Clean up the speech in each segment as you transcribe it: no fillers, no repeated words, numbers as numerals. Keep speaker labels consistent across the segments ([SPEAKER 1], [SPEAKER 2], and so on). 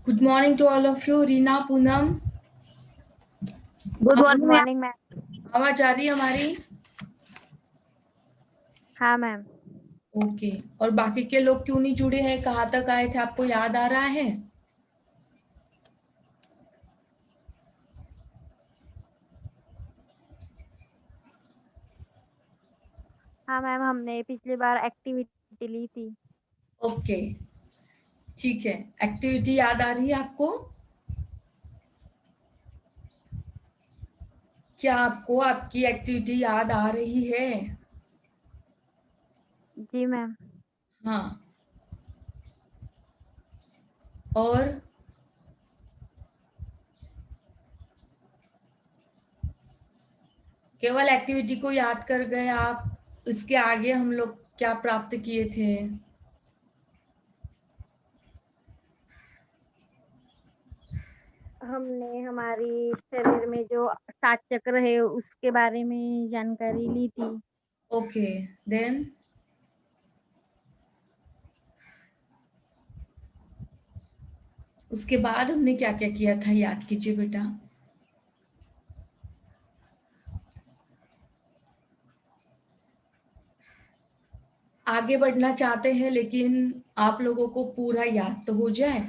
[SPEAKER 1] Good morning to all of you. Reena, Poonam,
[SPEAKER 2] good
[SPEAKER 1] आप
[SPEAKER 2] morning ma'am.
[SPEAKER 1] आवाज आ रही है हमारी?
[SPEAKER 2] हाँ मैम।
[SPEAKER 1] ओके। और बाकी के लोग क्यों नहीं जुड़े हैं? कहाँ तक आए थे? आपको याद आ रहा है?
[SPEAKER 2] हाँ मैम, हमने पिछली बार एक्टिविटी ली थी।
[SPEAKER 1] ओके, ठीक है। एक्टिविटी याद आ रही है आपको? क्या आपको आपकी एक्टिविटी याद आ रही है?
[SPEAKER 2] जी मैम।
[SPEAKER 1] हाँ। और केवल एक्टिविटी को याद कर गए आप? इसके आगे हम लोग क्या प्राप्त किए थे?
[SPEAKER 2] हमने हमारी शरीर में जो 7 चक्र है उसके बारे में जानकारी ली थी।
[SPEAKER 1] ओके, देन उसके बाद हमने क्या क्या किया था, याद कीजिए बेटा। आगे बढ़ना चाहते हैं लेकिन आप लोगों को पूरा याद तो हो जाए।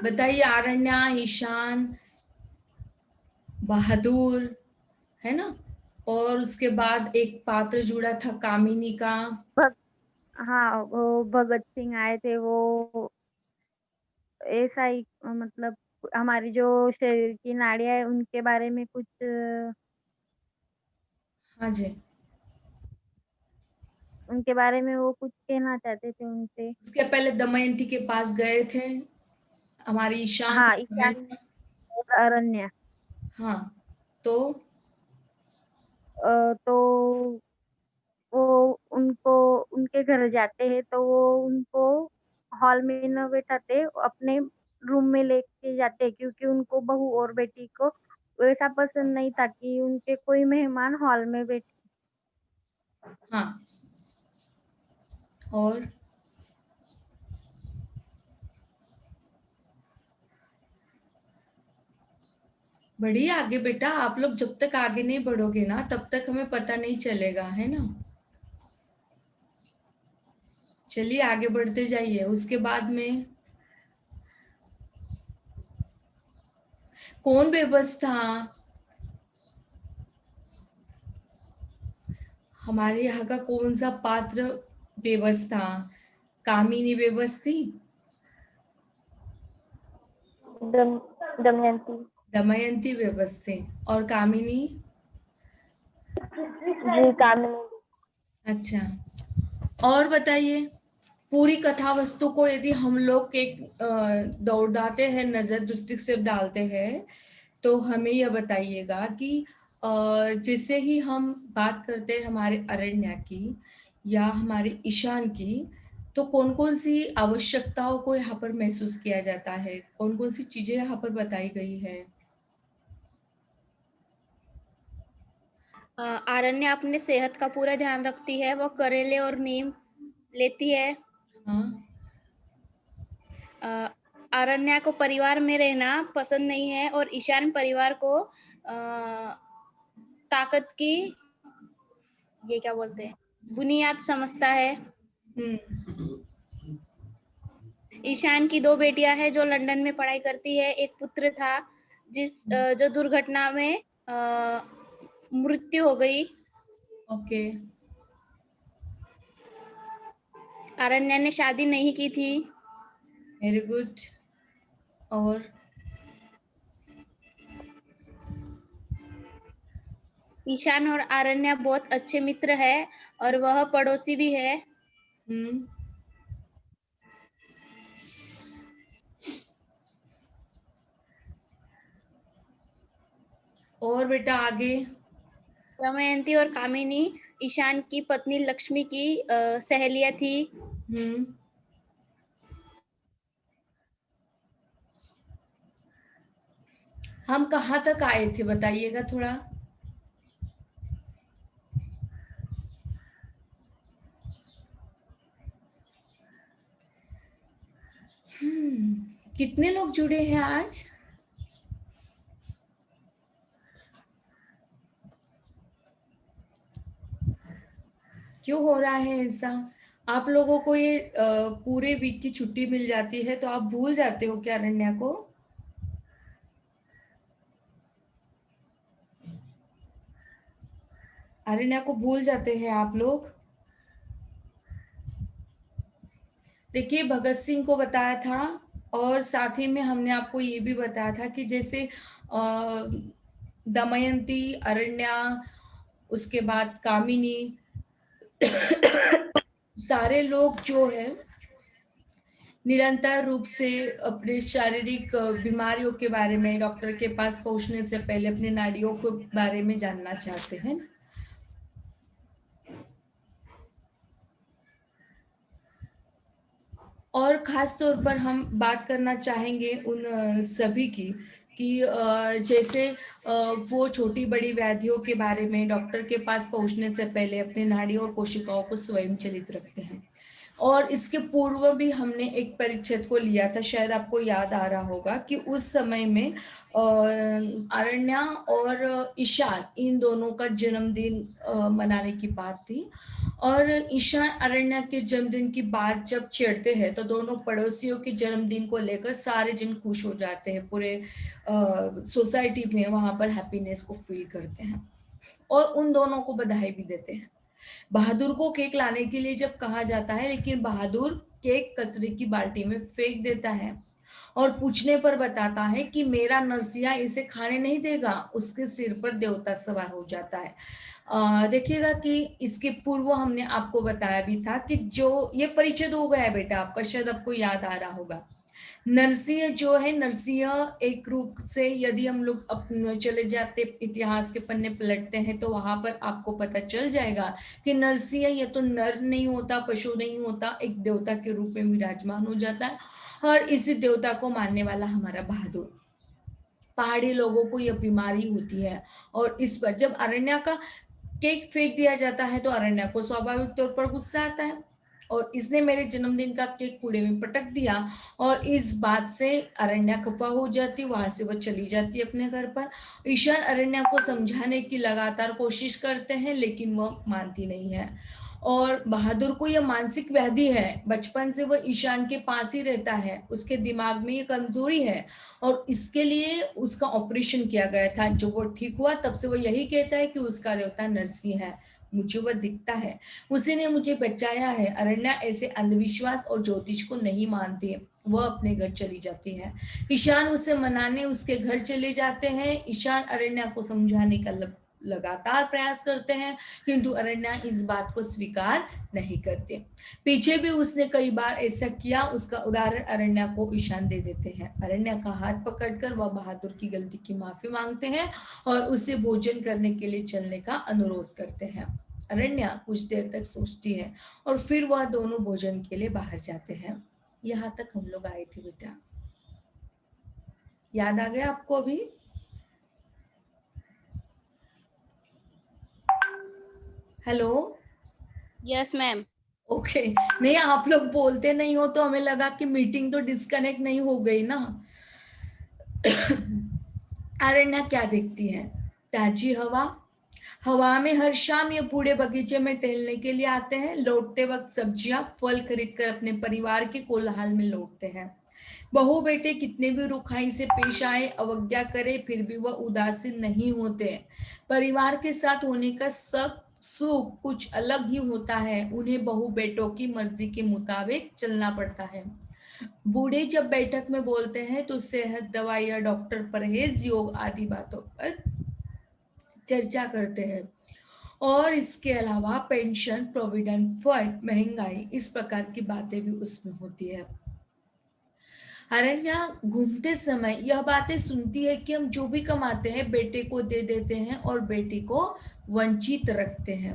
[SPEAKER 1] बताइए, आरण्या, ईशान, बहादुर, है ना? और उसके बाद एक पात्र जुड़ा था कामिनी का।
[SPEAKER 2] भग हाँ, वो भगत सिंह आए थे। वो ऐसा ही मतलब हमारी जो शरीर की नाड़ियाँ है उनके बारे में कुछ
[SPEAKER 1] हाँ जी।
[SPEAKER 2] उनके बारे में वो कुछ कहना चाहते थे उनसे।
[SPEAKER 1] उसके पहले दमयंती के पास गए थे, हमारी ईशान
[SPEAKER 2] हाँ,
[SPEAKER 1] में।
[SPEAKER 2] ईशान और अरण्या।
[SPEAKER 1] हाँ, तो
[SPEAKER 2] तो वो उनको उनके घर जाते हैं तो वो उनको हॉल में न बैठाते, अपने रूम में लेके जाते हैं, क्योंकि उनको बहू और बेटी को वैसा पसंद नहीं था कि उनके कोई मेहमान हॉल में बैठे।
[SPEAKER 1] हाँ, और बढ़िए आगे बेटा। आप लोग जब तक आगे नहीं बढ़ोगे ना तब तक हमें पता नहीं चलेगा, है ना? चलिए आगे बढ़ते जाइए। उसके बाद में कौन बेबस था? हमारे यहाँ का कौन सा पात्र बेबस था? कामिनी बेबस थी?
[SPEAKER 2] दमयंती।
[SPEAKER 1] दमयंती बेबस थे। और कामिनी?
[SPEAKER 2] जी, कामिनी।
[SPEAKER 1] अच्छा। और बताइए, पूरी कथा वस्तु को यदि हम लोग एक दौड़ाते हैं, नजर दृष्टि से डालते हैं, तो हमें यह बताइएगा कि जैसे ही हम बात करते हैं हमारे अरण्या की या हमारे ईशान की, तो कौन कौन सी आवश्यकताओं को यहाँ पर महसूस किया जाता है? कौन कौन सी चीजें यहाँ पर बताई गई है?
[SPEAKER 3] आरण्य अपने सेहत का पूरा ध्यान रखती है। वो करेले और नीम लेती है।
[SPEAKER 1] हाँ।
[SPEAKER 3] आरण्या को परिवार में रहना पसंद नहीं है और ईशान परिवार को ताकत की, ये क्या बोलते हैं, बुनियाद समझता है। ईशान की 2 बेटियां हैं जो लंदन में पढ़ाई करती है। एक पुत्र था जो दुर्घटना में मृत्यु हो गई।
[SPEAKER 1] ओके।
[SPEAKER 3] आरण्या ने शादी नहीं की थी।
[SPEAKER 1] Very good. और
[SPEAKER 3] ईशान और आरण्या बहुत अच्छे मित्र हैं और वह पड़ोसी भी है।
[SPEAKER 1] हम्म। और बेटा आगे।
[SPEAKER 3] दमयंती और कामिनी ईशान की पत्नी लक्ष्मी की सहेलियां थी।
[SPEAKER 1] हम्म। हम कहाँ तक आए थे बताइएगा थोड़ा। कितने लोग जुड़े हैं आज? क्यों हो रहा है ऐसा? आप लोगों को ये पूरे वीक की छुट्टी मिल जाती है तो आप भूल जाते हो क्या अरण्या को? अरण्या को भूल जाते हैं आप लोग? देखिए, भगत सिंह को बताया था और साथ ही में हमने आपको ये भी बताया था कि जैसे दमयंती, अरण्या, उसके बाद कामिनी, सारे लोग जो है निरंतर रूप से अपने शारीरिक बीमारियों के बारे में डॉक्टर के पास पहुंचने से पहले अपनी नाड़ियों के बारे में जानना चाहते हैं। और खास तौर पर हम बात करना चाहेंगे उन सभी की कि जैसे वो छोटी बड़ी व्याधियों के बारे में डॉक्टर के पास पहुंचने से पहले अपने नाड़ियों और कोशिकाओं को स्वयं चलित रखते हैं। और इसके पूर्व भी हमने एक परिच्छेद को लिया था, शायद आपको याद आ रहा होगा कि उस समय में अरण्या और ईशान इन दोनों का जन्मदिन मनाने की बात थी। और ईशान अरण्या के जन्मदिन की बात जब छेड़ते हैं तो दोनों पड़ोसियों के जन्मदिन को लेकर सारे जन खुश हो जाते हैं, पूरे सोसाइटी में वहां पर हैप्पीनेस को फील करते हैं और उन दोनों को बधाई भी देते हैं। बहादुर को केक लाने के लिए जब कहा जाता है, लेकिन बहादुर केक कचरे की बाल्टी में फेंक देता है और पूछने पर बताता है कि मेरा नरसिया इसे खाने नहीं देगा। उसके सिर पर देवता सवार हो जाता है। देखिएगा कि इसके पूर्व हमने आपको बताया भी था कि जो ये परिचय हो गया है बेटा आपका, शायद आपको याद आ रहा होगा। नरसिंह जो है, नरसिंह एक रूप से यदि हम लोग अपने चले जाते इतिहास के पन्ने पलटते हैं तो वहां पर आपको पता चल जाएगा कि नरसिंह ये तो नर नहीं होता, पशु नहीं होता, एक देवता के रूप में विराजमान हो जाता है। और इसी देवता को मानने वाला हमारा बहादुर। पहाड़ी लोगों को यह बीमारी होती है और इस पर जब अरण्या का केक फेंक दिया जाता है तो अरण्या को स्वाभाविक तौर पर गुस्सा आता है और इसने मेरे जन्मदिन का केक कूड़े में पटक दिया। और इस बात से अरण्या खफा हो जाती, वहां से वो चली जाती अपने घर पर। ईशान अरण्या को समझाने की लगातार कोशिश करते हैं लेकिन वह मानती नहीं है। और बहादुर को यह मानसिक व्याधि है, बचपन से वह ईशान के पास ही रहता है, उसके दिमाग में ये कमजोरी है और इसके लिए उसका ऑपरेशन किया गया था। जो वो ठीक हुआ तब से वो यही कहता है कि उसका देवता नरसिंह है, मुझे वह दिखता है, उसी ने मुझे बचाया है। अरण्या ऐसे अंधविश्वास और ज्योतिष को नहीं मानती, वह अपने घर चली जाती है। ईशान उसे मनाने उसके घर चले जाते हैं। ईशान अरण्या को समझाने का लगातार प्रयास करते हैं किंतु अरण्या इस बात को स्वीकार नहीं करते। पीछे भी उसने कई बार ऐसा किया। उसका उदाहरण अरण्या को ईशान दे देते हैं। अरण्या का हाथ पकड़कर वह बहादुर की गलती की माफी मांगते हैं और उसे भोजन करने के लिए चलने का अनुरोध करते हैं। अरण्या कुछ देर तक सोचती है और फिर वह दोनों भोजन के लिए बाहर जाते हैं। यहाँ तक हम लोग आए थे बेटा, याद आ गया आपको अभी? हेलो?
[SPEAKER 3] Yes ma'am.
[SPEAKER 1] ओके, नहीं आप लोग बोलते नहीं हो तो हमें लगा कि मीटिंग तो डिस्कनेक्ट नहीं हो गई ना। अरण्या क्या देखती है? ताजी हवा। हवा में हर शाम ये बूढ़े बगीचे में टहलने के लिए आते हैं। लौटते वक्त सब्जियां फल खरीदकर अपने परिवार के कोलाहल में लौटते हैं। बहू बेटे कितने भी रुखाई से पेश आए, अवज्ञा करे, फिर भी वह उदासीन नहीं होते। परिवार के साथ होने का सब सुख कुछ अलग ही होता है। उन्हें बहू बेटों की मर्जी के मुताबिक चलना पड़ता है। बूढ़े जब बैठक में बोलते हैं तो सेहत, दवाइयां, डॉक्टर, परहेज, योग आदि बातों पर चर्चा करते हैं और इसके अलावा पेंशन, प्रोविडेंट फंड, महंगाई, इस प्रकार की बातें भी उसमें होती है। अरण्या घूमते समय यह बातें सुनती है कि हम जो भी कमाते हैं बेटे को दे देते हैं और बेटी को वंचित रखते हैं।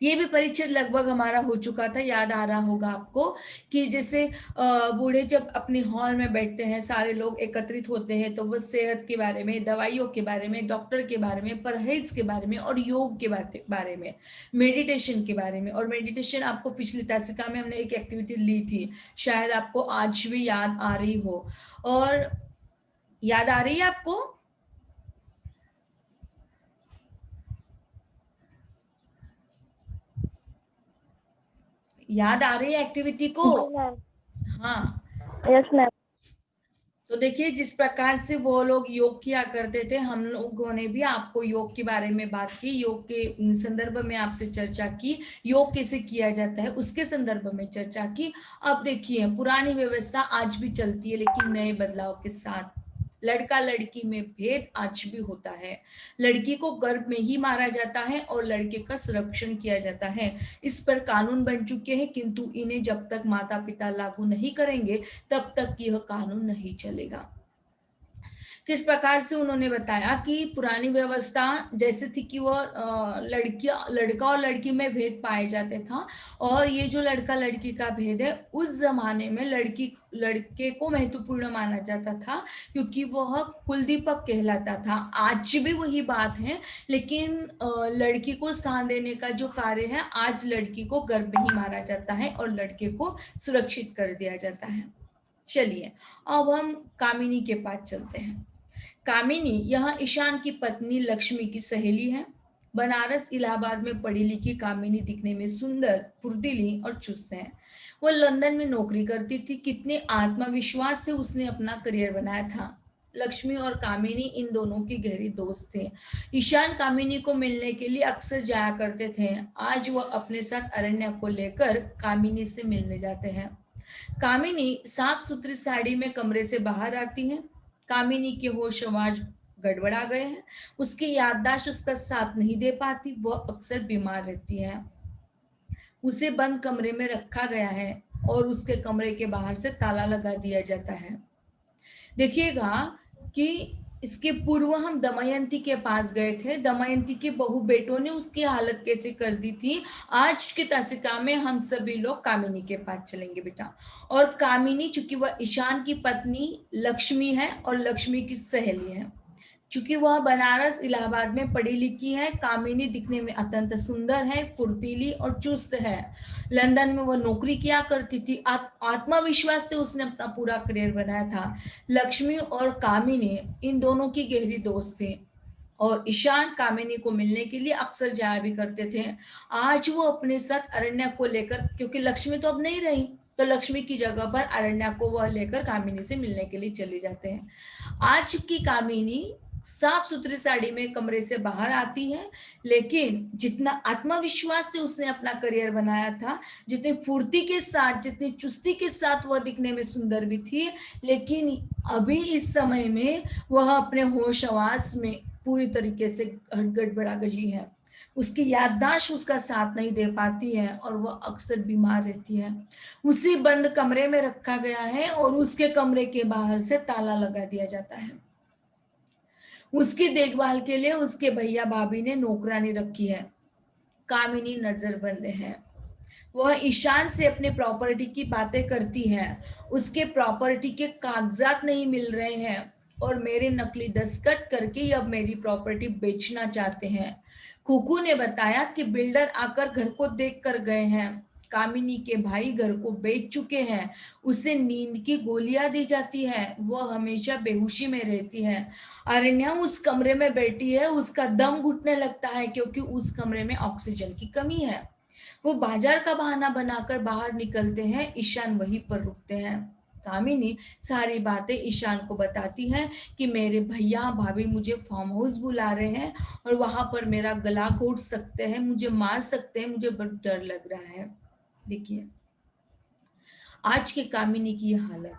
[SPEAKER 1] ये भी परिचय लगभग हमारा हो चुका था, याद आ रहा होगा आपको कि जैसे बूढ़े जब अपने हॉल में बैठते हैं, सारे लोग एकत्रित होते हैं, तो वो सेहत के बारे में, दवाइयों के बारे में, डॉक्टर के बारे में, परहेज के बारे में और योग के बारे में, मेडिटेशन के बारे में। और मेडिटेशन आपको पिछली तासिका में हमने एक एक्टिविटी ली थी, शायद आपको आज भी याद आ रही हो। और याद आ रही है आपको? याद आ रही है एक्टिविटी को? हाँ,
[SPEAKER 2] यस मैम।
[SPEAKER 1] तो देखिए जिस प्रकार से वो लोग योग किया करते थे, हम लोगों ने भी आपको योग के बारे में बात की, योग के संदर्भ में आपसे चर्चा की, योग कैसे किया जाता है उसके संदर्भ में चर्चा की। अब देखिए पुरानी व्यवस्था आज भी चलती है, लेकिन नए बदलाव के साथ। लड़का लड़की में भेद आज भी होता है, लड़की को गर्भ में ही मारा जाता है और लड़के का संरक्षण किया जाता है। इस पर कानून बन चुके हैं, किंतु इन्हें जब तक माता पिता लागू नहीं करेंगे तब तक यह कानून नहीं चलेगा। किस प्रकार से उन्होंने बताया कि पुरानी व्यवस्था जैसे थी कि वो लड़का और लड़की में भेद पाए जाते था, और ये जो लड़का लड़की का भेद है, उस जमाने में लड़के को महत्वपूर्ण माना जाता था, क्योंकि वह कुलदीपक कहलाता था। आज भी वही बात है, लेकिन लड़की को स्थान देने का जो कार्य है, आज लड़की को गर्भ में ही मारा जाता है और लड़के को सुरक्षित कर दिया जाता है। चलिए अब हम कामिनी के पास चलते हैं। कामिनी यह ईशान की पत्नी लक्ष्मी की सहेली है। बनारस इलाहाबाद में पढ़ी लिखी कामिनी दिखने में सुंदर, फुर्तीली और चुस्त है। वो लंदन में नौकरी करती थी। कितने आत्मविश्वास से उसने अपना करियर बनाया था। लक्ष्मी और कामिनी इन दोनों की गहरी दोस्त थे। ईशान कामिनी को मिलने के लिए अक्सर जाया करते थे। आज वह अपने साथ अरण्या को लेकर कामिनी से मिलने जाते हैं। कामिनी साफ सुथरी साड़ी में कमरे से बाहर आती है। कामिनी के होश आवाज गड़बड़ा गए हैं। उसकी याददाश्त उसका साथ नहीं दे पाती। वह अक्सर बीमार रहती है। उसे बंद कमरे में रखा गया है और उसके कमरे के बाहर से ताला लगा दिया जाता है। देखिएगा कि इसके पूर्व हम दमयंती के पास गए थे। दमयंती के बहु बेटों ने उसकी हालत कैसे कर दी थी। आज के तासिका में हम सभी लोग कामिनी के पास चलेंगे बेटा। और कामिनी चूंकि वह ईशान की पत्नी लक्ष्मी है और लक्ष्मी की सहेली है, चूंकि वह बनारस इलाहाबाद में पढ़ी लिखी है, कामिनी दिखने में अत्यंत सुंदर है, फुर्तीली और चुस्त है। लंदन में वह नौकरी किया करती थी। आत्मविश्वास से उसने अपना पूरा करियर बनाया था। लक्ष्मी और कामिनी इन दोनों की गहरी दोस्त थी और ईशान कामिनी को मिलने के लिए अक्सर जाया भी करते थे। आज वो अपने साथ अरण्या को लेकर, क्योंकि लक्ष्मी तो अब नहीं रही, तो लक्ष्मी की जगह पर अरण्या को वह लेकर कामिनी से मिलने के लिए चले जाते हैं। आज की कामिनी साफ सुथरी साड़ी में कमरे से बाहर आती है, लेकिन जितना आत्मविश्वास से उसने अपना करियर बनाया था, जितनी फुर्ती के साथ, जितनी चुस्ती के साथ वह दिखने में सुंदर भी थी, लेकिन अभी इस समय में वह अपने होश हवास में पूरी तरीके से गड़बड़ा गई है। उसकी याददाश्त उसका साथ नहीं दे पाती है और वह अक्सर बीमार रहती है। उसे बंद कमरे में रखा गया है और उसके कमरे के बाहर से ताला लगा दिया जाता है। उसकी देखभाल के लिए उसके भैया भाभी ने नौकरानी रखी है। कामिनी नजरबंद है। वह ईशान से अपने प्रॉपर्टी की बातें करती है। उसके प्रॉपर्टी के कागजात नहीं मिल रहे हैं और मेरे नकली दस्तखत करके अब मेरी प्रॉपर्टी बेचना चाहते हैं। कुकू ने बताया कि बिल्डर आकर घर को देख कर गए हैं। कामिनी के भाई घर को बेच चुके हैं। उसे नींद की गोलियां दी जाती है। वह हमेशा बेहोशी में रहती है। अरण्या उस कमरे में बैठी है। उसका दम घुटने लगता है क्योंकि उस कमरे में ऑक्सीजन की कमी है। वो बाजार का बहाना बनाकर बाहर निकलते हैं। ईशान वहीं पर रुकते हैं। कामिनी सारी बातें ईशान को बताती है कि मेरे भैया भाभी मुझे फार्म हाउस बुला रहे हैं और वहां पर मेरा गला घोट सकते हैं, मुझे मार सकते हैं, मुझे बहुत डर लग रहा है। देखिए आज की कामिनी की हालत,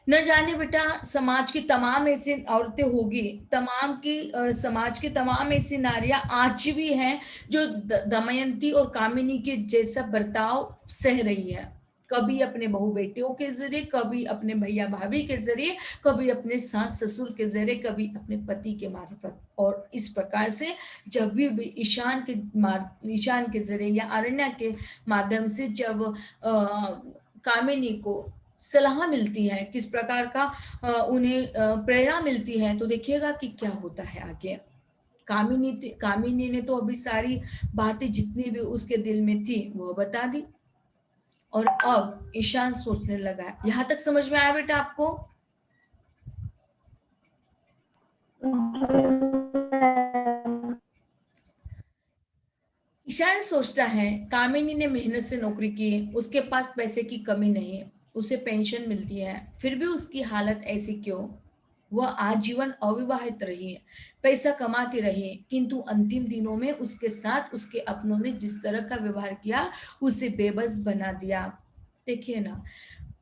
[SPEAKER 1] न जाने बेटा समाज की तमाम ऐसी औरतें होगी, समाज की तमाम ऐसी नारियां आज भी हैं जो दमयंती और कामिनी के जैसा बर्ताव सह रही है। कभी अपने बहू बेटियों के जरिए, कभी अपने भैया भाभी के जरिए, कभी अपने सास ससुर के जरिए, कभी अपने पति के मार्फत। और इस प्रकार से जब भी ईशान के जरिए या अरण्या के माध्यम से जब कामिनी को सलाह मिलती है, किस प्रकार का उन्हें प्रेरणा मिलती है, तो देखिएगा कि क्या होता है आगे। कामिनी ने तो अभी सारी बातें जितनी भी उसके दिल में थी वो बता दी। और अब ईशान सोचने लगा। यहां तक समझ में आया बेटा आपको? ईशान सोचता है कामिनी ने मेहनत से नौकरी की, उसके पास पैसे की कमी नहीं है, उसे पेंशन मिलती है, फिर भी उसकी हालत ऐसी क्यों? वह आजीवन अविवाहित रही, पैसा कमाती रही, किंतु अंतिम दिनों में उसके साथ उसके अपनों ने जिस तरह का व्यवहार किया उसे बेबस बना दिया। देखिए ना,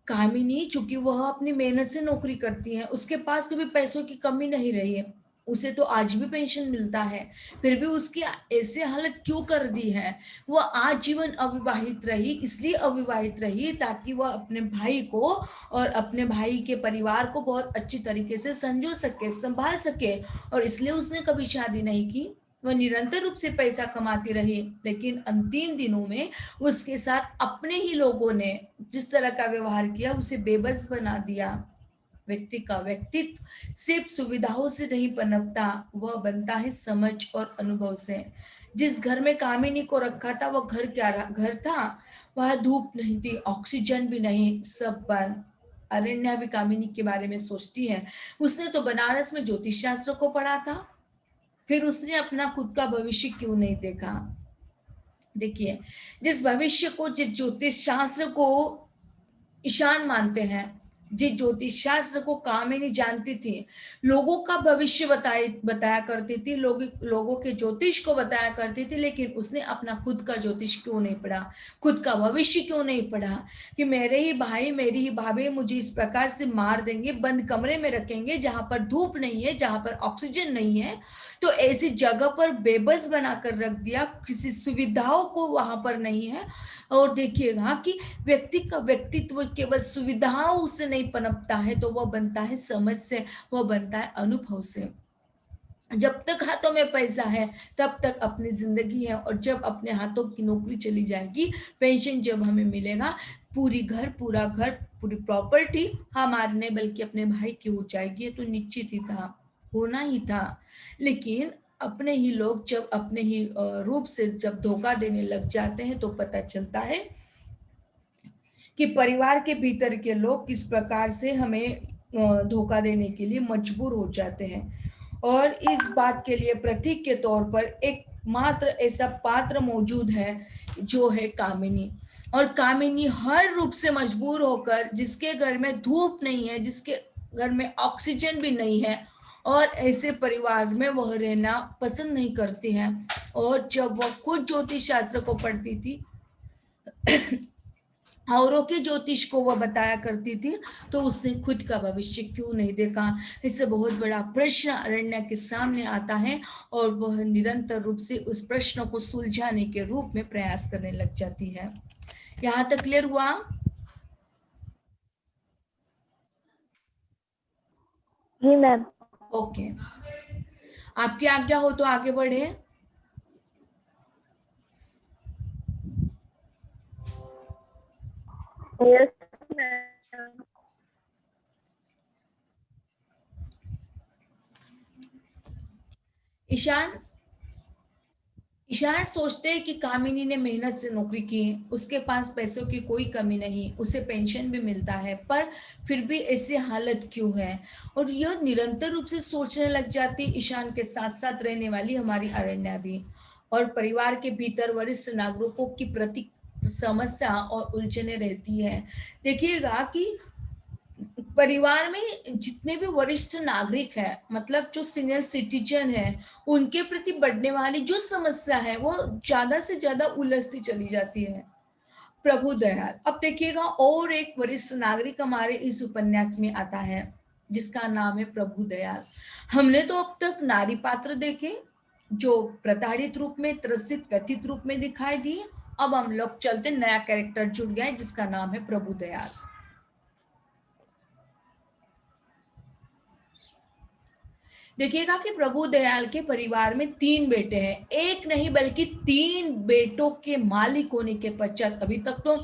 [SPEAKER 1] कामिनी चूंकि वह अपनी मेहनत से नौकरी करती है, उसके पास कभी पैसों की कमी नहीं रही है, उसे तो आज भी पेंशन मिलता है, फिर भी उसकी ऐसे हालत क्यों कर दी है? वह आजीवन अविवाहित रही, इसलिए अविवाहित रही ताकि वह अपने भाई को और अपने भाई के परिवार को बहुत अच्छी तरीके से संजो सके, संभाल सके, और इसलिए उसने कभी शादी नहीं की। वह निरंतर रूप से पैसा कमाती रही, लेकिन अंतिम दिनों में उसके साथ अपने ही लोगों ने जिस तरह का व्यवहार किया उसे बेबस बना दिया। व्यक्ति का व्यक्तित्व सिर्फ सुविधाओं से नहीं पनपता, वह बनता है समझ और अनुभव से। जिस घर में कामिनी को रखा था वह घर क्या घर था? वह धूप नहीं थी, ऑक्सीजन भी नहीं, सब बंद। अरण्या भी कामिनी के बारे में सोचती है, उसने तो बनारस में ज्योतिष शास्त्र को पढ़ा था, फिर उसने अपना खुद का भविष्य क्यों नहीं देखा? देखिए, जिस भविष्य को, जिस ज्योतिष शास्त्र को ईशान मानते हैं, जिस ज्योतिष शास्त्र को कामिनी जानती थी, लोगों का भविष्य बताया करती थी, लोगों के ज्योतिष को बताया करती थी, लेकिन उसने अपना खुद का ज्योतिष क्यों नहीं पढ़ा, खुद का भविष्य क्यों नहीं पढ़ा कि मेरे ही भाई मेरी ही भाभी मुझे इस प्रकार से मार देंगे, बंद कमरे में रखेंगे जहां पर धूप नहीं है, जहां पर ऑक्सीजन नहीं है, तो ऐसी जगह पर बेबस बनाकर रख दिया, किसी सुविधाओं को वहां पर नहीं है। और देखिएगा कि व्यक्ति का व्यक्तित्व केवल सुविधाओं से नहीं पनपता है, तो वह बनता है समझ से, वह बनता है अनुभव से। जब तक हाथों में पैसा है तब तक अपनी जिंदगी है, और जब अपने हाथों की नौकरी चली जाएगी, पेंशन जब हमें मिलेगा, पूरा घर पूरी प्रॉपर्टी हमारे नहीं बल्कि अपने भाई की हो जाएगी। ये तो निश्चित ही था, होना ही था। लेकिन अपने ही लोग जब अपने ही रूप से जब धोखा देने लग जाते हैं तो पता चलता है कि परिवार के भीतर के लोग किस प्रकार से हमें धोखा देने के लिए मजबूर हो जाते हैं। और इस बात के लिए प्रतीक के तौर पर एक मात्र ऐसा पात्र मौजूद है जो है कामिनी। और कामिनी हर रूप से मजबूर होकर, जिसके घर में धूप नहीं है, जिसके घर में ऑक्सीजन भी नहीं है, और ऐसे परिवार में वह रहना पसंद नहीं करती है। और जब वह खुद ज्योतिष शास्त्र को पढ़ती थी, औरों के ज्योतिष को वह बताया करती थी, तो उसने खुद का भविष्य क्यों नहीं देखा? इससे बहुत बड़ा प्रश्न अरण्या के सामने आता है, और वह निरंतर रूप से उस प्रश्न को सुलझाने के रूप में प्रयास करने लग जाती है। यहाँ तक क्लियर हुआ?
[SPEAKER 2] जी मैम।
[SPEAKER 1] ओके, आपकी आज्ञा हो तो आगे बढ़े।
[SPEAKER 2] Yes ma'am.
[SPEAKER 1] ईशान सोचते हैं कि कामिनी ने मेहनत से नौकरी की, उसके पास पैसों की कोई कमी नहीं, उसे पेंशन भी मिलता है, पर फिर भी ऐसी हालत क्यों है? और यह निरंतर रूप से सोचने लग जाती ईशान के साथ साथ रहने वाली हमारी अरण्या भी। और परिवार के भीतर वरिष्ठ नागरिकों की प्रति समस्या और उलझने रहती है। देखिएगा कि परिवार में जितने भी वरिष्ठ नागरिक हैं, मतलब जो सीनियर सिटीजन है, उनके प्रति बढ़ने वाली जो समस्या है वो ज्यादा से ज्यादा उलझती चली जाती है। प्रभु दयाल, अब देखिएगा और एक वरिष्ठ नागरिक हमारे इस उपन्यास में आता है जिसका नाम है प्रभु दयाल। हमने तो अब तक नारी पात्र देखे जो प्रताड़ित रूप में, त्रसित कथित रूप में दिखाई दिए, अब हम लोग चलते, नया कैरेक्टर जुड़ गया है जिसका नाम है प्रभु दयाल। देखिएगा कि प्रभु दयाल के परिवार में 3 बेटे हैं, एक नहीं बल्कि 3 बेटों के मालिक होने के पश्चात, अभी तक तो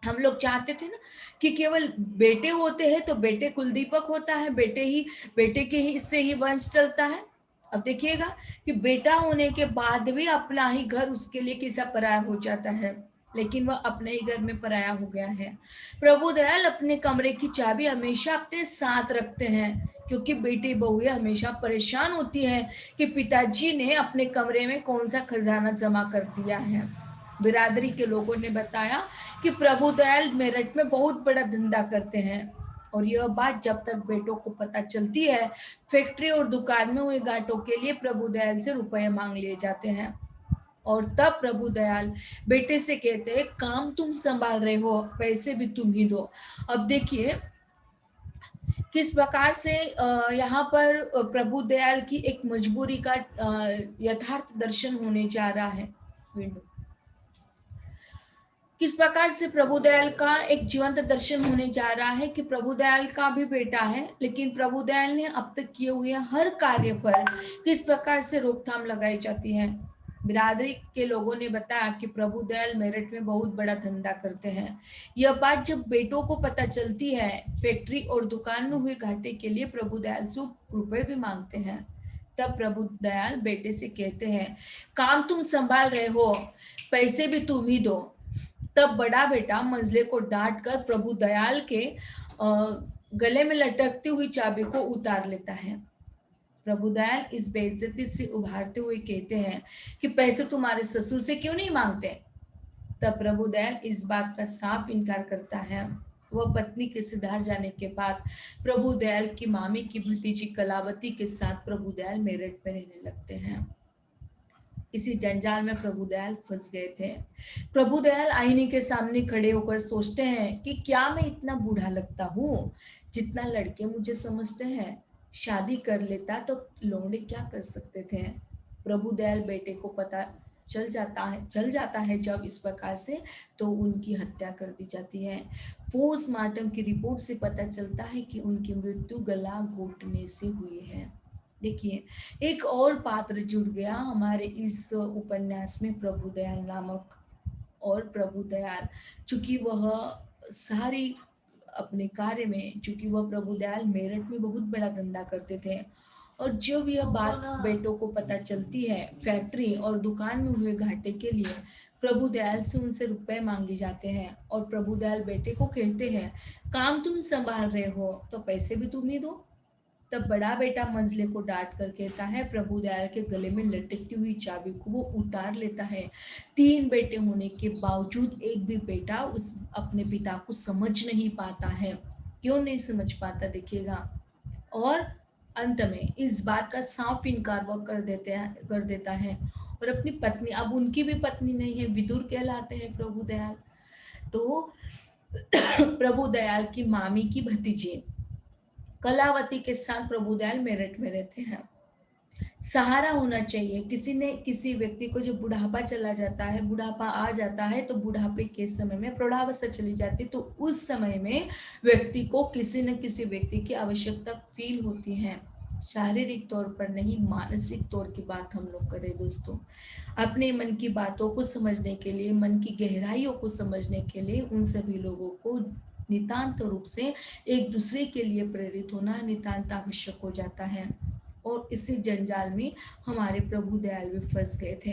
[SPEAKER 1] हम लोग चाहते थे ना कि केवल बेटे होते हैं तो बेटे कुलदीपक होता है, बेटे के ही से ही वंश चलता है। अब देखिएगा कि बेटा होने के बाद भी अपना ही घर उसके लिए कैसा पराया हो जाता है, लेकिन वह अपने ही घर में पराया हो गया है। प्रभु दयाल अपने कमरे की चाबी हमेशा अपने साथ रखते हैं, क्योंकि बेटी बहुएं हमेशा परेशान होती हैं कि पिताजी ने अपने कमरे में कौन सा खजाना जमा कर दिया है। बिरादरी के लोगों ने बताया कि प्रभु दयाल मेरठ में बहुत बड़ा धंधा करते हैं, और यह बात जब तक बेटों को पता चलती है, फैक्ट्री और दुकान में हुए घाटों के लिए प्रभु दयाल से रुपए मांग लिए जाते हैं। और तब प्रभु दयाल बेटे से कहते हैं, काम तुम संभाल रहे हो, पैसे भी तुम ही दो। अब देखिए किस प्रकार से यहाँ पर प्रभु दयाल की एक मजबूरी का यथार्थ दर्शन होने जा रहा है। किस प्रकार से प्रभु दयाल का एक जीवंत दर्शन होने जा रहा है कि प्रभु दयाल का भी बेटा है, लेकिन प्रभु दयाल ने अब तक किए हुए हर कार्य पर किस प्रकार से रोकथाम लगाई जाती है। बिरादरी के लोगों ने बताया कि प्रभु दयाल मेरठ में बहुत बड़ा धंधा करते हैं। यह बात जब बेटों को पता चलती है, फैक्ट्री और दुकान में हुए घाटे के लिए प्रभु दयाल से रुपए भी मांगते हैं। तब प्रभु दयाल बेटे से कहते हैं, काम तुम संभाल रहे हो, पैसे भी तुम ही दो। तब बड़ा बेटा मंझले को डांट कर प्रभु दयाल के गले में लटकती हुई चाबी को उतार लेता है। प्रभु दयाल इस बेइज्जती से उभारते हुए कहते हैं कि पैसे तुम्हारे ससुर से क्यों नहीं मांगते। तब प्रभु दयाल इस बात का साफ इनकार करता है। वह पत्नी के सिधार जाने के बाद प्रभु दयाल की मामी की भतीजी कलावती के साथ प्रभु दयाल मेरठ में रहने लगते हैं। इसी जंजाल में प्रभु दयाल फंस गए थे। प्रभु दयाल आईने के सामने खड़े होकर सोचते हैं कि क्या मैं इतना बूढ़ा लगता हूँ जितना लड़के मुझे समझते हैं। शादी कर लेता तो लौंडे क्या कर सकते थे। प्रभु दयाल बेटे को पता चल जाता है जब इस प्रकार से, तो उनकी हत्या कर दी जाती है। पोस्टमार्टम की रिपोर्ट से पता चलता है कि उनकी मृत्यु गला घोटने से हुई है। देखिए एक और पात्र जुड़ गया हमारे इस उपन्यास में, प्रभु दयाल नामक। और प्रभु दयाल चूंकि वह सारी अपने कार्य में, चूंकि वह प्रभु दयाल मेरठ में बहुत बड़ा धंधा करते थे, और जब यह बात बेटों को पता चलती है, फैक्ट्री और दुकान में हुए घाटे के लिए प्रभु दयाल से उनसे रुपए मांगे जाते हैं, और प्रभु दयाल बेटे को कहते हैं, काम तुम संभाल रहे हो तो पैसे भी तुम ही दो। तब बड़ा बेटा मंझले को डांट कर कहता है, प्रभु दयाल के गले में लटकती हुई चाबी को वो उतार लेता है। 3 बेटे होने के बावजूद एक भी बेटा उस अपने पिता को समझ नहीं पाता है। क्यों नहीं समझ पाता देखिएगा। और अंत में इस बात का साफ इनकार वह कर देता है, और अपनी पत्नी, अब उनकी भी पत्नी नहीं है, विदुर कहलाते हैं प्रभु दयाल, तो प्रभु दयाल की मामी की भतीजी कलावती के साथ प्रभु दयाल मेरठ में रहते हैं। सहारा होना चाहिए। किसी व्यक्ति को जो बुढ़ापा चला जाता है, बुढ़ापा आ जाता है, तो बुढ़ापे के समय में प्रौढ़ावस्था चली जाती है, तो उस समय में व्यक्ति को किसी न किसी व्यक्ति की आवश्यकता फील होती है। शारीरिक तौर पर नहीं, मानसिक तौर की बात हम लोग करें दोस्तों, अपने मन की बातों को समझने के लिए, मन की गहराइयों को समझने के लिए उन सभी लोगों को नितांत रूप से एक दूसरे के लिए प्रेरित होना नितांत आवश्यक हो जाता है। और इसी जंजाल में हमारे प्रभु दयाल भी फंस गए थे।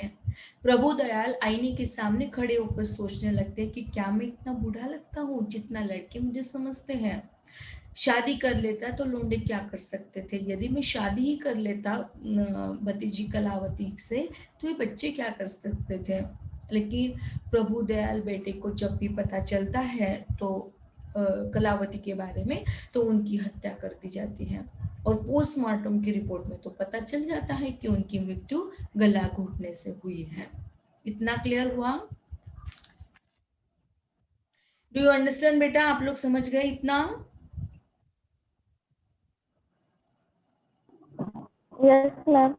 [SPEAKER 1] प्रभु दयाल आईने के सामने खड़े होकर सोचने लगते हैं कि क्या मैं इतना बूढ़ा लगता हूँ जितना लड़के मुझे समझते हैं। शादी कर लेता तो लोंडे क्या कर सकते थे। यदि मैं शादी ही कर लेता भतीजी कलावती से, तो ये बच्चे क्या कर सकते थे। लेकिन प्रभु दयाल बेटे को जब भी पता चलता है तो कलावती के बारे में, तो उनकी हत्या कर दी जाती है। और पोस्टमार्टम की रिपोर्ट में तो पता चल जाता है कि उनकी मृत्यु गला घोटने से हुई है। इतना क्लियर हुआ? डू यू अंडरस्टैंड बेटा? आप लोग समझ गए इतना?
[SPEAKER 2] Yes ma'am.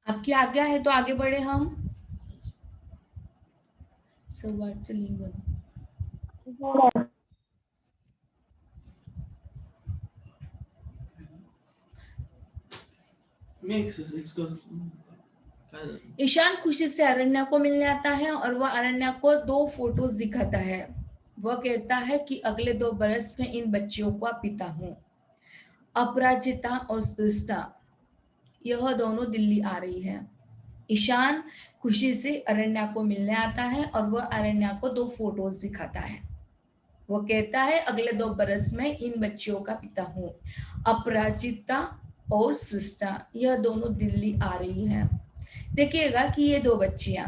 [SPEAKER 1] आपकी आज्ञा है तो आगे बढ़े हम। सवाचलिंग बनो। ईशान खुशी से अरण्या को मिलने आता है और वह अरण्या को 2 फोटोज दिखाता है। वह कहता है कि अगले 2 बरस में इन बच्चियों का पिता हूँ। अपराजिता और सृष्टा यह दोनों दिल्ली आ रही है। ईशान खुशी से अरण्या को मिलने आता है और वह अरण्या को 2 फोटोज दिखाता है। वो कहता है अगले 2 बरस में इन बच्चियों का पिता हूँ। अपराजिता और सृष्टा यह दोनों दिल्ली आ रही हैं। देखिएगा कि ये 2 बच्चियां,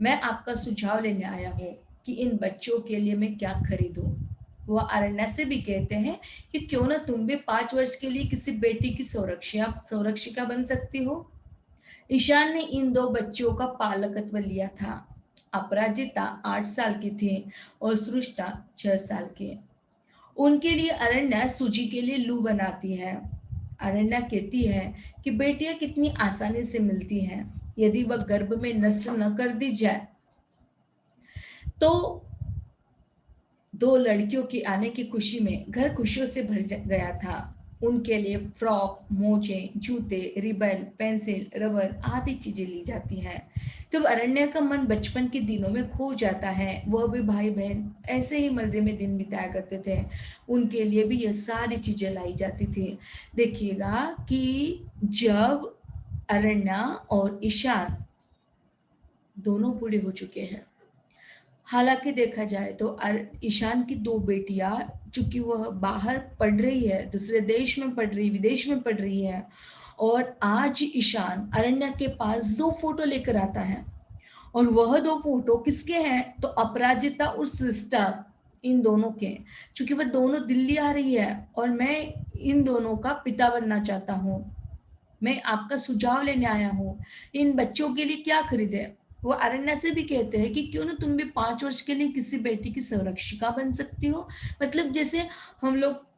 [SPEAKER 1] मैं आपका सुझाव लेने आया हूँ कि इन बच्चों के लिए मैं क्या खरीदूं। वह अरण्या से भी कहते हैं कि क्यों ना तुम भी 5 वर्ष के लिए किसी बेटी की संरक्षिका बन सकती हो। ईशान ने इन 2 बच्चियों का पालकत्व लिया था। अपराजिता 8 साल की थी और सृष्टा 6 साल की। उनके लिए अरण्या सूजी के लिए लू बनाती है। अरण्या कहती है कि बेटियां कितनी आसानी से मिलती हैं, यदि वह गर्भ में नष्ट न कर दी जाए। तो 2 लड़कियों के आने की खुशी में घर खुशियों से भर गया था। उनके लिए फ्रॉक, मोजे, जूते, रिबन, पेंसिल, रबर आदि चीजें ली जाती हैं। जब अरण्या का मन बचपन के दिनों में खो जाता है, वह भी भाई बहन ऐसे ही मजे में दिन बिताया करते थे। उनके लिए भी ये सारी चीजें लाई जाती थी। देखिएगा कि जब अरण्या और ईशान दोनों बूढ़े हो चुके हैं, हालांकि देखा जाए तो ईशान की 2 बेटियां, चूंकि वह बाहर पढ़ रही है, दूसरे देश में पढ़ रही, विदेश में पढ़ रही है, और आज ईशान अरण्या के पास 2 फोटो लेकर आता है। और वह 2 फोटो किसके हैं? तो अपराजिता और सृष्टा, इन दोनों के। चूंकि वह दोनों दिल्ली आ रही है और मैं इन दोनों का पिता बनना चाहता हूँ। मैं आपका सुझाव लेने आया हूँ, इन बच्चों के लिए क्या खरीदे। वो अरण्या से भी कहते हैं कि क्यों ना तुम भी 5 वर्ष के लिए किसी बेटी की संरक्षिका बन सकती हो। मतलब जैसे हम लोग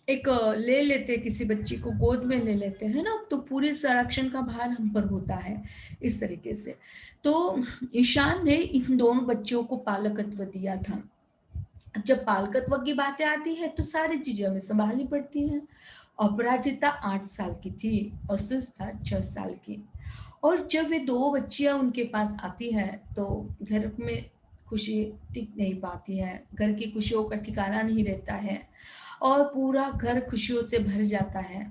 [SPEAKER 1] एक ले लेते, किसी बच्ची को गोद में ले लेते हैं ना, तो पूरे संरक्षण का भार हम पर होता है, इस तरीके से। तो ईशान ने इन दोनों बच्चियों को पालकत्व दिया था। अब जब पालकत्व की बातें आती है तो सारी चीजें हमें संभालनी पड़ती हैं। अपराजिता 8 साल की थी और सृष्टा 6 साल की। और जब वे 2 बच्चियां उनके पास आती हैं तो घर में खुशी टिक नहीं पाती है, घर की खुशियों का ठिकाना नहीं रहता है और पूरा घर खुशियों से भर जाता है।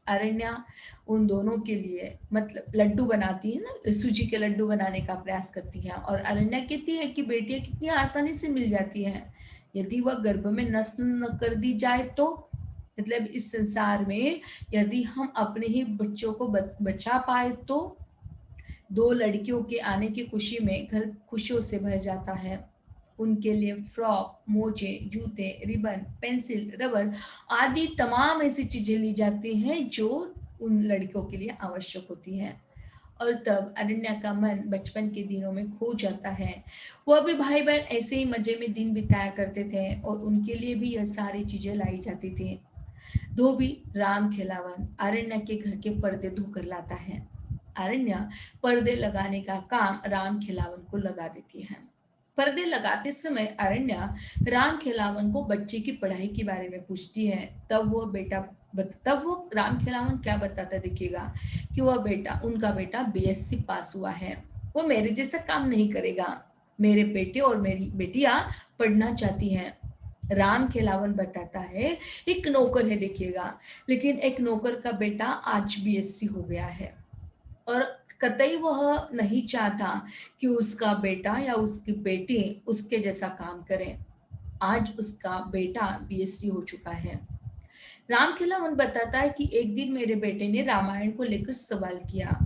[SPEAKER 1] अरण्या उन दोनों के लिए मतलब लड्डू बनाती है ना, सूजी के लड्डू बनाने का प्रयास करती है और अरण्या कहती है कि बेटियां कितनी आसानी से मिल जाती हैं, यदि वह गर्भ में नष्ट न कर दी जाए तो। मतलब इस संसार में यदि हम अपने ही बच्चों को बचा पाए तो। 2 लड़कियों के आने की खुशी में घर खुशियों से भर जाता है। उनके लिए फ्रॉक, मोजे, जूते, रिबन, पेंसिल, रबर आदि तमाम ऐसी चीजें ली जाती हैं जो उन लड़कियों के लिए आवश्यक होती हैं। और तब अरण्या का मन बचपन के दिनों में खो जाता है। वह भी भाई बहन ऐसे ही मजे में दिन बिताया करते थे और उनके लिए भी यह सारी चीजें लाई जाती थी। धोबी राम खिलावन अरण्या के घर के पर्दे धोकर लाता है। अरण्या पर्दे लगाने का काम राम खिलावन को लगा देती है। पर्दे लगाते समय अरण्या राम खिलावन को बच्चे की पढ़ाई के बारे में पूछती है। तब वो राम खिलावन क्या बताता देखिएगा कि उनका बेटा बीएससी पास हुआ है, वो मेरे जैसा काम नहीं करेगा, मेरे बेटे और मेरी बेटियां पढ़ना चाहती हैं। राम खिलावन बताता है एक नौकर है देखिएगा, लेकिन एक नौकर का बेटा आज बीएससी हो गया है और कतई वह नहीं चाहता कि उसका बेटा या उसकी बेटी उसके जैसा काम करे। आज उसका बेटा बीएससी हो चुका है। राम खिलावन बताता है कि एक दिन मेरे बेटे ने रामायण को लेकर सवाल किया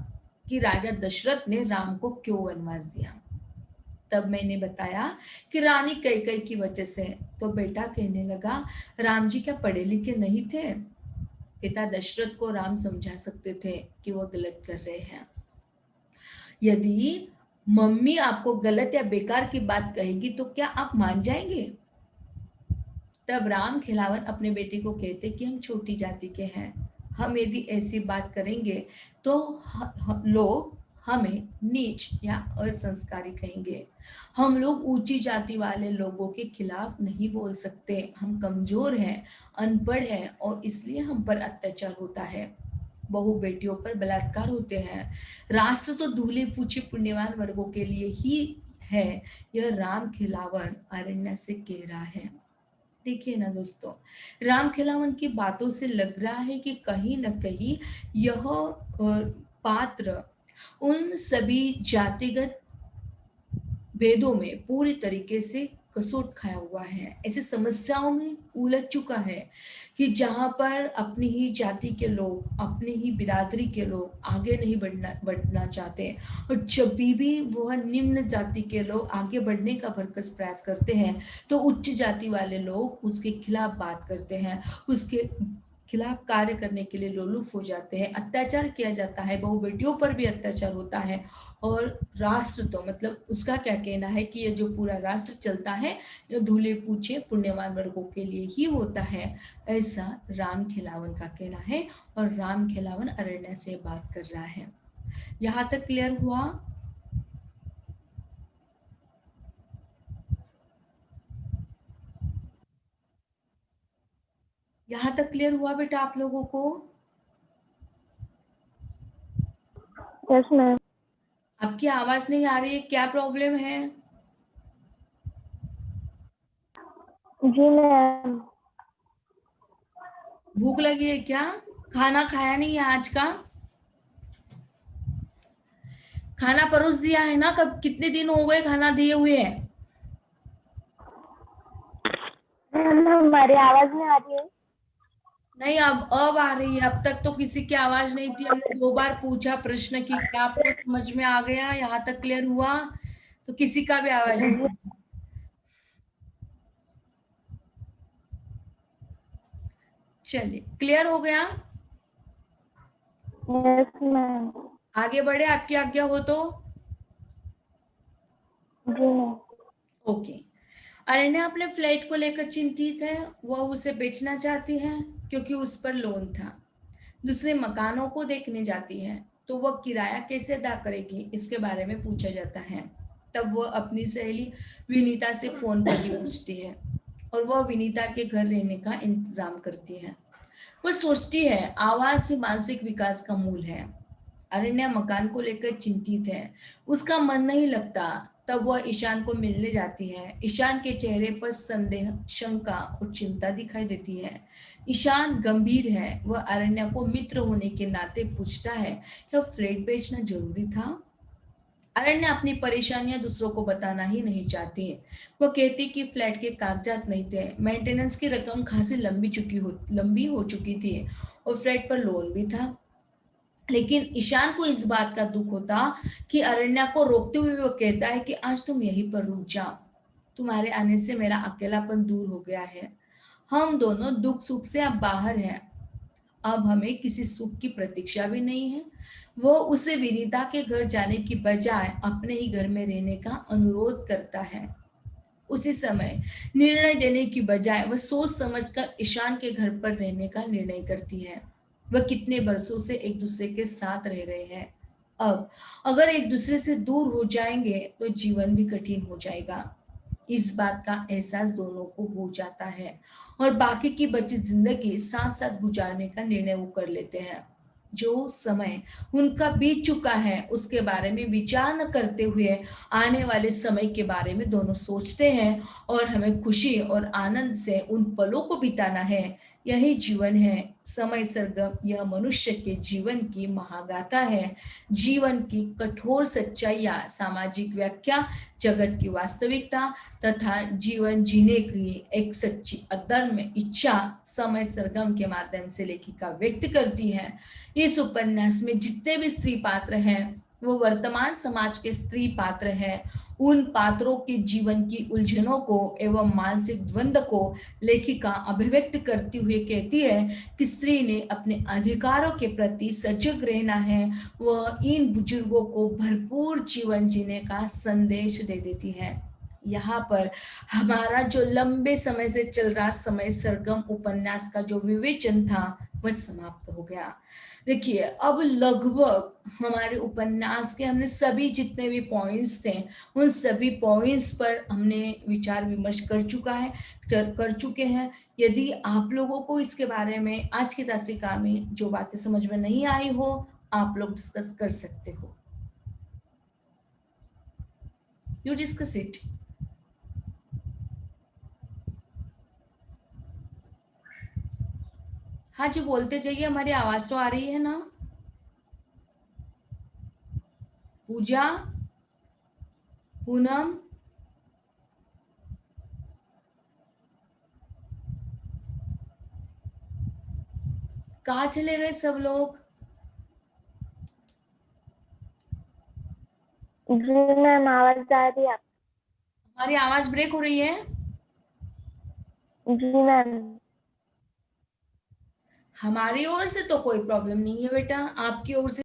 [SPEAKER 1] कि राजा दशरथ ने राम को क्यों वनवास दिया। तब मैंने बताया कि रानी कैकेयी की वजह से। तो बेटा कहने लगा, राम जी क्या पढ़े लिखे नहीं थे? पिता दशरथ को राम समझा सकते थे कि वो गलत कर रहे हैं। यदि मम्मी आपको गलत या बेकार की बात कहेगी तो क्या आप मान जाएंगे? तब राम खिलावन अपने बेटे को कहते कि हम छोटी जाति के हैं, हम यदि ऐसी बात करेंगे तो लोग हमें नीच या असंस्कारी कहेंगे। हम लोग ऊंची जाति वाले लोगों के खिलाफ नहीं बोल सकते। हम कमजोर हैं, अनपढ़ हैं और इसलिए हम पर अत्याचार होता है। बहु बेटियों पर बलात्कार होते हैं। राष्ट्र तो धूले पूछे पुण्यवान वर्गों के लिए ही है। यह राम खिलावन अरण्य से कह रहा है। देखिए ना दोस्तों, राम खिलावन की बातों से लग रहा है कि कहीं न कहीं यह पात्र उन सभी जातिगत वेदों में पूरी तरीके से कसोट खाया हुआ है। ऐसी समस्याओं में उलझ चुका है कि जहां पर अपनी ही जाति के लोग, अपनी ही बिरादरी के लोग आगे नहीं बढ़ना चाहते, और जब भी वह निम्न जाति के लोग आगे बढ़ने का भरकस प्रयास करते हैं तो उच्च जाति वाले लोग उसके खिलाफ बात करते हैं, उसके खिलाफ कार्य करने के लिए लोलुप हो जाते हैं। अत्याचार किया जाता है, बहु बेटियों पर भी अत्याचार होता है। और राष्ट्र तो मतलब उसका क्या कहना है कि ये जो पूरा राष्ट्र चलता है ये धूले पूछे पुण्यवान वर्गों के लिए ही होता है, ऐसा राम खिलावन का कहना है। और राम खिलावन अरण्य से बात कर रहा है। यहाँ तक क्लियर हुआ? यहाँ तक क्लियर हुआ बेटा आप लोगों को?
[SPEAKER 2] Yes ma'am.
[SPEAKER 1] आपकी आवाज नहीं आ रही है, क्या प्रॉब्लम है?
[SPEAKER 2] जी मैम।
[SPEAKER 1] भूख लगी है क्या? खाना खाया नहीं है आज का? खाना परोस दिया है ना? कब कितने दिन हो गए खाना दिए हुए हैं?
[SPEAKER 2] हमारी आवाज नहीं आ रही है।
[SPEAKER 1] नहीं, अब आ रही है। अब तक तो किसी की आवाज नहीं थी। हमने 2 बार पूछा प्रश्न कि क्या आपको समझ में आ गया, यहाँ तक क्लियर हुआ? तो किसी का भी आवाज नहीं था। चलिए, क्लियर हो गया?
[SPEAKER 2] Yes ma'am.
[SPEAKER 1] आगे बढ़े आपकी आज्ञा हो तो?
[SPEAKER 2] जी मैम।
[SPEAKER 1] ओके। अरण्या अपने फ्लैट को लेकर चिंतित है। वह उसे बेचना चाहती है क्योंकि उस पर लोन था। दूसरे मकानों को देखने जाती है तो वह किराया कैसे अदा करेगी इसके बारे में पूछा जाता है। तब वह अपनी सहेली विनीता से फोन पर ही पूछती है और वह विनीता के घर रहने का इंतजाम करती है। वह सोचती है आवास ही मानसिक विकास का मूल है। अरण्या मकान को लेकर चिंतित है, उसका मन नहीं लगता। तब वह ईशान को मिलने जाती है। ईशान के चेहरे पर संदेह, शंका और चिंता दिखाई देती है। ईशान गंभीर है। वह अरण्या को मित्र होने के नाते पूछता है, क्या फ्लैट बेचना जरूरी था? अरण्या अपनी परेशानियां दूसरों को बताना ही नहीं चाहती। वो कहती कि फ्लैट के कागजात नहीं थे, मेंटेनेंस की रकम खासी लंबी हो चुकी थी और फ्लैट पर लोन भी था। लेकिन ईशान को इस बात का दुख होता कि अरण्या को रोकते हुए वो कहता है कि आज तुम यहीं पर रुक जाओ। तुम्हारे आने से मेरा अकेलापन दूर हो गया है। हम दोनों दुख सुख से अब बाहर हैं। अब हमें किसी सुख की प्रतीक्षा भी नहीं है। वो उसे विनीता के घर जाने की बजाय अपने ही घर में रहने का अनुरोध करता है। उसी समय निर्णय देने की बजाय वह सोच समझकर ईशान के घर पर रहने का निर्णय करती है। वह कितने बरसों से एक दूसरे के साथ रह रहे हैं। अब अगर एक दूसरे से दूर हो जाएंगे तो जीवन भी कठिन हो जाएगा। इस बात का एहसास दोनों को हो जाता है और बाकी की बची जिंदगी साथ साथ गुजारने का निर्णय वो कर लेते हैं। जो समय उनका बीत चुका है उसके बारे में विचार न करते हुए आने वाले समय के बारे में दोनों सोचते हैं और हमें खुशी और आनंद से उन पलों को बिताना है। यही जीवन है। समय सरगम यह मनुष्य के जीवन की महागाथा है। जीवन की कठोर सच्चाइयां, सामाजिक व्याख्या, जगत की वास्तविकता तथा जीवन जीने की एक सच्ची अदम्य इच्छा समय सरगम के माध्यम से लेखिका व्यक्त करती है। इस उपन्यास में जितने भी स्त्री पात्र हैं वो वर्तमान समाज के स्त्री पात्र हैं। उन पात्रों के जीवन की उलझनों को एवं मानसिक द्वंद्व को लेखिका अभिव्यक्त करती हुए कहती है कि स्त्री ने अपने अधिकारों के प्रति सजग रहना है। वह इन बुजुर्गों को भरपूर जीवन जीने का संदेश दे देती है। यहाँ पर हमारा जो लंबे समय से चल रहा समय सरगम उपन्यास का जो विवेचन था वह समाप्त हो गया। देखिए अब लगभग हमारे उपन्यास के हमने सभी जितने भी पॉइंट्स थे उन सभी पॉइंट्स पर हमने विचार विमर्श कर चुके हैं। यदि आप लोगों को इसके बारे में आज की तासिका में जो बातें समझ में नहीं आई हो, आप लोग डिस्कस कर सकते हो। You discuss it. हाँ जी, बोलते जाइए, हमारी आवाज तो आ रही है ना। पूजा, पूनम, कहाँ चले गए सब लोग?
[SPEAKER 4] जी मैम, आवाज आ रही है।
[SPEAKER 1] हमारी आवाज ब्रेक हो रही है?
[SPEAKER 4] जी मैम।
[SPEAKER 1] हमारी ओर से तो कोई प्रॉब्लम नहीं है बेटा, आपकी ओर से